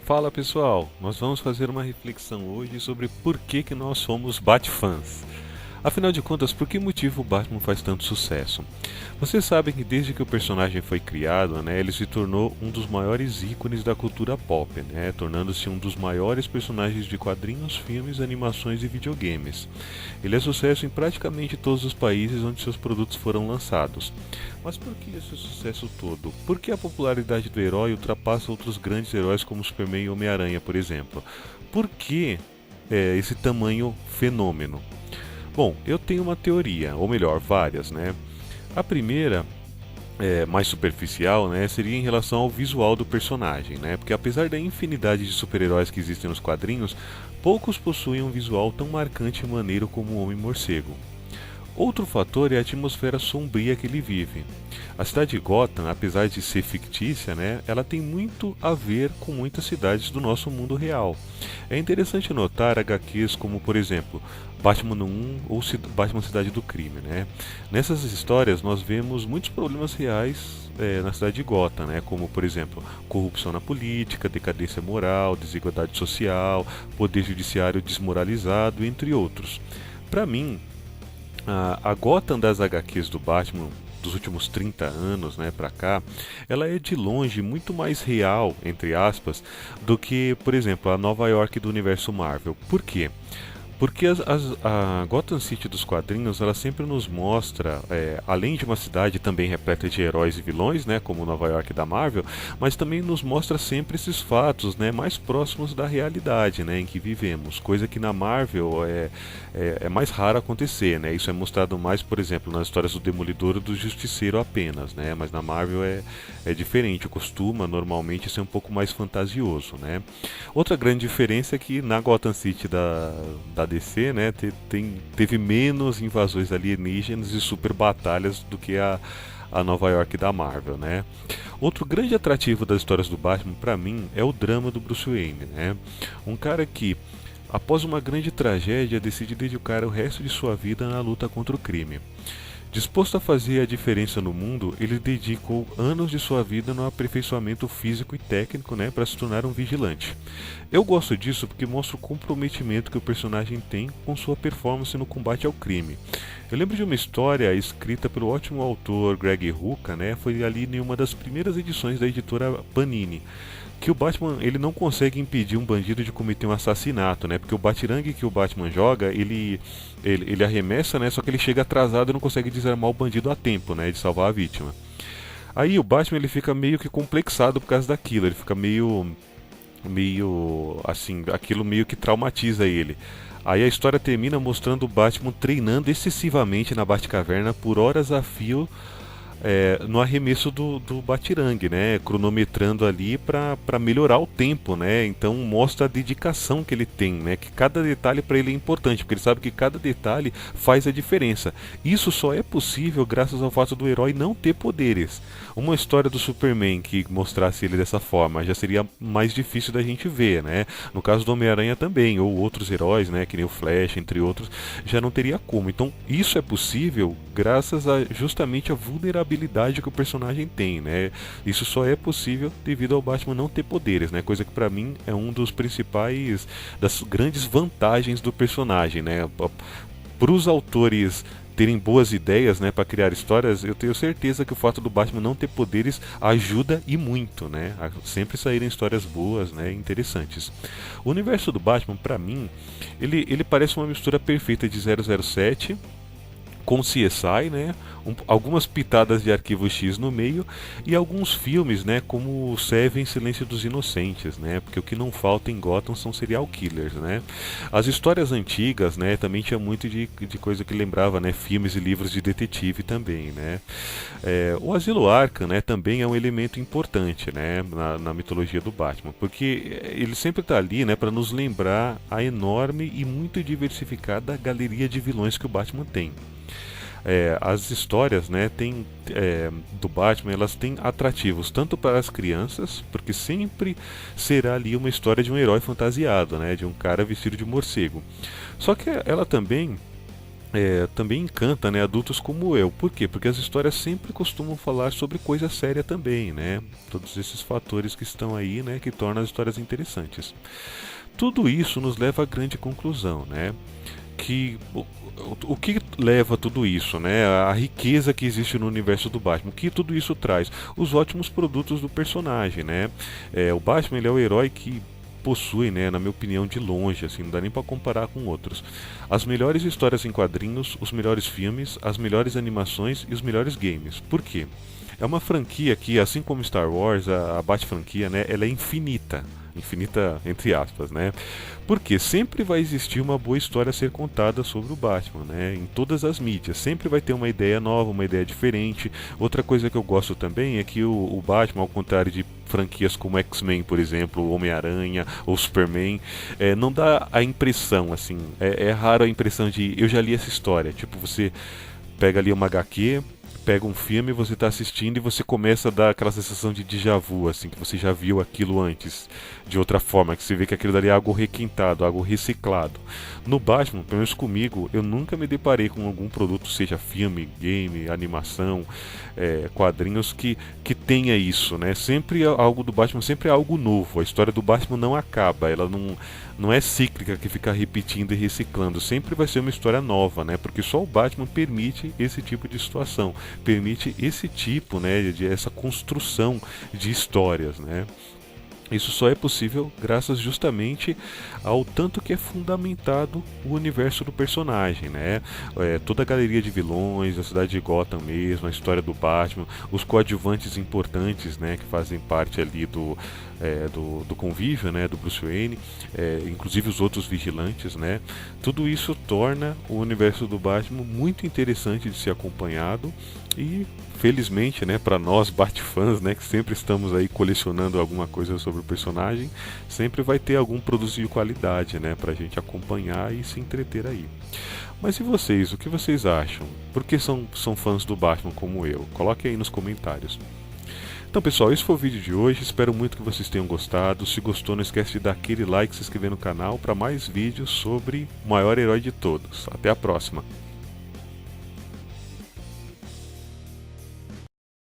Fala pessoal, nós vamos fazer uma reflexão hoje sobre por que nós somos Batfãs. Afinal de contas, por que motivo o Batman faz tanto sucesso? Vocês sabem que desde que o personagem foi criado, ele se tornou um dos maiores ícones da cultura pop, tornando-se um dos maiores personagens de quadrinhos, filmes, animações e videogames. Ele é sucesso em praticamente todos os países onde seus produtos foram lançados. Mas por que esse sucesso todo? Por que a popularidade do herói ultrapassa outros grandes heróis como Superman e Homem-Aranha, por exemplo? Por que esse tamanho fenômeno? Bom, eu tenho uma teoria, ou melhor, várias, A primeira, mais superficial, seria em relação ao visual do personagem, Porque apesar da infinidade de super-heróis que existem nos quadrinhos, poucos possuem um visual tão marcante e maneiro como o Homem-Morcego. Outro fator é a atmosfera sombria que ele vive. A cidade de Gotham, apesar de ser fictícia, ela tem muito a ver com muitas cidades do nosso mundo real. É interessante notar HQs como, por exemplo, Batman 1 ou Batman Cidade do Crime. Nessas histórias nós vemos muitos problemas reais na cidade de Gotham, como, por exemplo, corrupção na política, decadência moral, desigualdade social, poder judiciário desmoralizado, entre outros. Para mim, a Gotham das HQs do Batman dos últimos 30 anos, pra cá, ela é de longe muito mais real, entre aspas, do que, por exemplo, a Nova York do universo Marvel. Por quê? Porque a Gotham City dos quadrinhos, ela sempre nos mostra, além de uma cidade também repleta de heróis e vilões, como Nova York da Marvel, mas também nos mostra sempre esses fatos, mais próximos da realidade, em que vivemos, coisa que na Marvel é mais raro acontecer, Isso é mostrado mais, por exemplo, nas histórias do Demolidor e do Justiceiro apenas, Mas na Marvel é diferente, costuma normalmente ser um pouco mais fantasioso, Outra grande diferença é que na Gotham City da DC, teve menos invasões alienígenas e super batalhas do que a Nova York da Marvel, Outro grande atrativo das histórias do Batman, para mim, é o drama do Bruce Wayne, Um cara que, após uma grande tragédia, decide dedicar o resto de sua vida na luta contra o crime. Disposto a fazer a diferença no mundo, ele dedicou anos de sua vida no aperfeiçoamento físico e técnico, para se tornar um vigilante. Eu gosto disso porque mostra o comprometimento que o personagem tem com sua performance no combate ao crime. Eu lembro de uma história escrita pelo ótimo autor Greg Rucka, foi ali em uma das primeiras edições da editora Panini, que o Batman ele não consegue impedir um bandido de cometer um assassinato, porque o batirangue que o Batman joga, ele arremessa, só que ele chega atrasado e não consegue desarmar o bandido a tempo, de salvar a vítima. Aí o Batman ele fica meio que complexado por causa daquilo, ele fica meio assim, aquilo meio que traumatiza ele. Aí a história termina mostrando o Batman treinando excessivamente na Batcaverna por horas a fio, no arremesso do batirangue, cronometrando ali para melhorar o tempo, Então mostra a dedicação que ele tem, que cada detalhe para ele é importante, porque ele sabe que cada detalhe faz a diferença. Isso só é possível graças ao fato do herói não ter poderes. Uma história do Superman que mostrasse ele dessa forma já seria mais difícil da gente ver, No caso do Homem-Aranha também, ou outros heróis, que nem o Flash, entre outros, já não teria como. Então isso é possível graças justamente à vulnerabilidade que o personagem tem, Isso só é possível devido ao Batman não ter poderes, Coisa que pra mim é um dos principais, das grandes vantagens do personagem, Para os autores terem boas ideias, para criar histórias, eu tenho certeza que o fato do Batman não ter poderes ajuda e muito, A sempre saírem histórias boas, interessantes. O universo do Batman, pra mim, ele parece uma mistura perfeita de 007 com CSI, algumas pitadas de Arquivo X no meio e alguns filmes, como o Seven, Silêncio dos Inocentes, porque o que não falta em Gotham são serial killers, As histórias antigas, também tinha muito de coisa que lembrava, filmes e livros de detetive também, O Asilo Arkham, também é um elemento importante, na mitologia do Batman, porque ele sempre está ali, para nos lembrar a enorme e muito diversificada galeria de vilões que o Batman tem. As histórias do Batman, elas têm atrativos tanto para as crianças, porque sempre será ali uma história de um herói fantasiado, de um cara vestido de morcego. Só que ela também também encanta, né, adultos como eu. Por quê? Porque as histórias sempre costumam falar sobre coisa séria também, né? Todos esses fatores que estão aí, né, que tornam as histórias interessantes. Tudo isso nos leva à grande conclusão, né? Que o que leva a tudo isso, né? A riqueza que existe no universo do Batman. O que tudo isso traz? Os ótimos produtos do personagem, né? O Batman, ele é o herói que possui, né, na minha opinião, de longe, assim, não dá nem para comparar com outros, as melhores histórias em quadrinhos, os melhores filmes, as melhores animações e os melhores games. Por quê? É uma franquia que, assim como Star Wars, a Bat-franquia, né, ela é infinita. Infinita entre aspas, né? Porque sempre vai existir uma boa história a ser contada sobre o Batman, né? Em todas as mídias. Sempre vai ter uma ideia nova, uma ideia diferente. Outra coisa que eu gosto também é que o Batman, ao contrário de franquias como X-Men, por exemplo, Homem-Aranha ou Superman, não dá a impressão, assim, é raro a impressão de eu já li essa história. Tipo, você pega ali uma HQ, pega um filme, você está assistindo e você começa a dar aquela sensação de déjà vu, assim, que você já viu aquilo antes, de outra forma, que você vê que aquilo dali é algo requintado, algo reciclado. No Batman, pelo menos comigo, eu nunca me deparei com algum produto, seja filme, game, animação, quadrinhos, que tenha isso, né? Sempre algo do Batman, sempre é algo novo. A história do Batman não acaba, ela não é cíclica que fica repetindo e reciclando. Sempre vai ser uma história nova, né? Porque só o Batman permite esse tipo de situação, permite esse tipo, né, de essa construção de histórias, né? Isso só é possível graças justamente ao tanto que é fundamentado o universo do personagem, né? Toda a galeria de vilões, a cidade de Gotham mesmo, a história do Batman, os coadjuvantes importantes, né, que fazem parte ali do convívio, né, do Bruce Wayne, inclusive os outros vigilantes, né? Tudo isso torna o universo do Batman muito interessante de ser acompanhado e felizmente, né, para nós Batfãs, né, que sempre estamos aí colecionando alguma coisa sobre o personagem, sempre vai ter algum produto de qualidade, né, pra gente acompanhar e se entreter aí. Mas e vocês, o que vocês acham? Por que são fãs do Batman como eu? Coloque aí nos comentários. Então pessoal, esse foi o vídeo de hoje, espero muito que vocês tenham gostado. Se gostou, não esquece de dar aquele like e se inscrever no canal para mais vídeos sobre o maior herói de todos. Até a próxima!